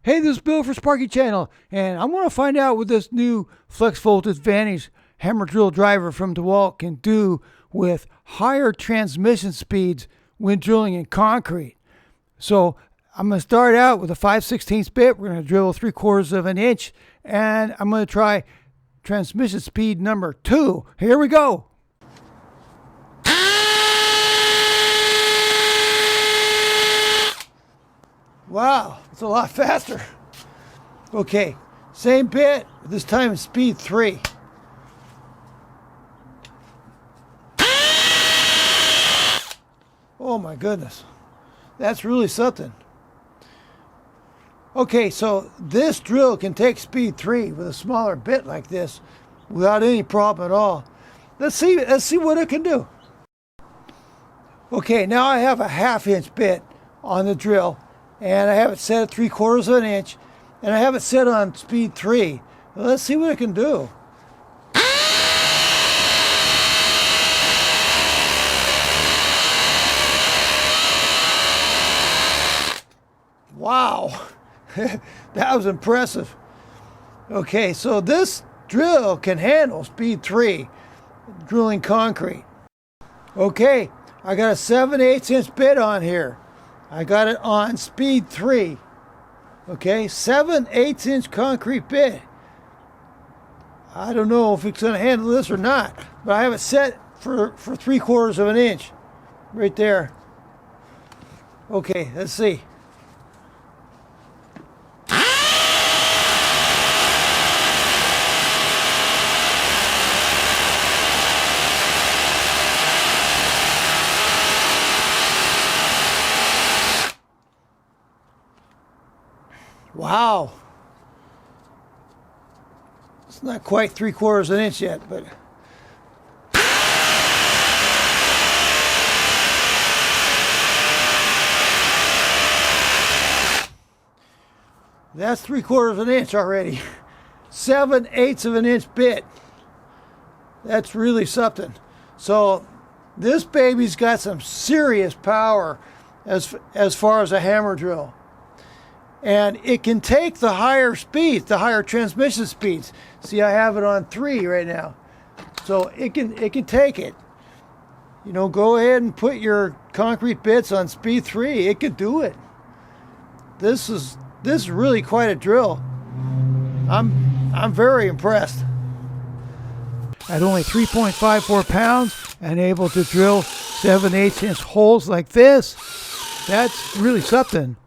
Hey, this is Bill for Sparky Channel, and I want to find out what this new Flexvolt Advantage hammer drill driver from DeWalt can do with higher transmission speeds when drilling in concrete. So I'm going to start out with a 5/16 bit. We're going to drill 3/4 of an inch, and I'm going to try transmission speed number 2. Here we go. Wow, it's a lot faster. Okay, same bit, this time it's speed 3. Oh my goodness, that's really something. Okay, so this drill can take speed 3 with a smaller bit like this without any problem at all. Let's see what it can do. Okay, now I have a 1/2 inch bit on the drill, and I have it set at 3/4 of an inch, and I have it set on speed 3. Well, let's see what it can do. Wow, that was impressive. Okay, so this drill can handle speed 3, drilling concrete. Okay, I got a 7/8 inch bit on here. I got it on speed 3. Okay, 7/8 inch concrete bit. I don't know if it's going to handle this or not, but I have it set for 3/4 of an inch right there. Okay, let's see. Wow, it's not quite 3/4 of an inch yet, but that's 3/4 of an inch already. 7/8 of an inch bit. That's really something. So this baby's got some serious power as far as a hammer drill. And it can take the higher speeds, the higher transmission speeds. See, I have it on 3 right now. So it can take it. You know, go ahead and put your concrete bits on speed 3. It could do it. This is really quite a drill. I'm very impressed. At only 3.54 pounds and able to drill 7/8 inch holes like this, that's really something.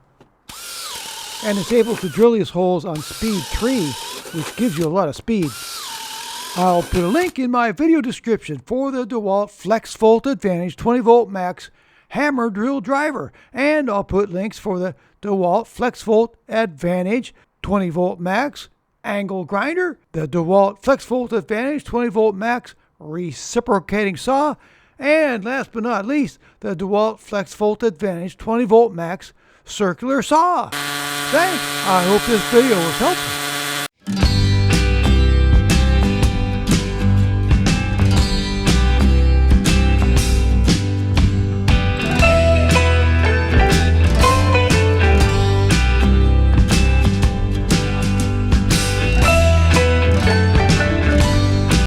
And it's able to drill these holes on speed 3, which gives you a lot of speed. I'll put a link in my video description for the DeWalt Flexvolt Advantage 20 volt max hammer drill driver, and I'll put links for the DeWalt Flexvolt Advantage 20 volt max angle grinder, the DeWalt Flexvolt Advantage 20 volt max reciprocating saw, and last but not least, the DeWalt Flexvolt Advantage 20 volt max circular saw. Thanks. I hope this video was helpful.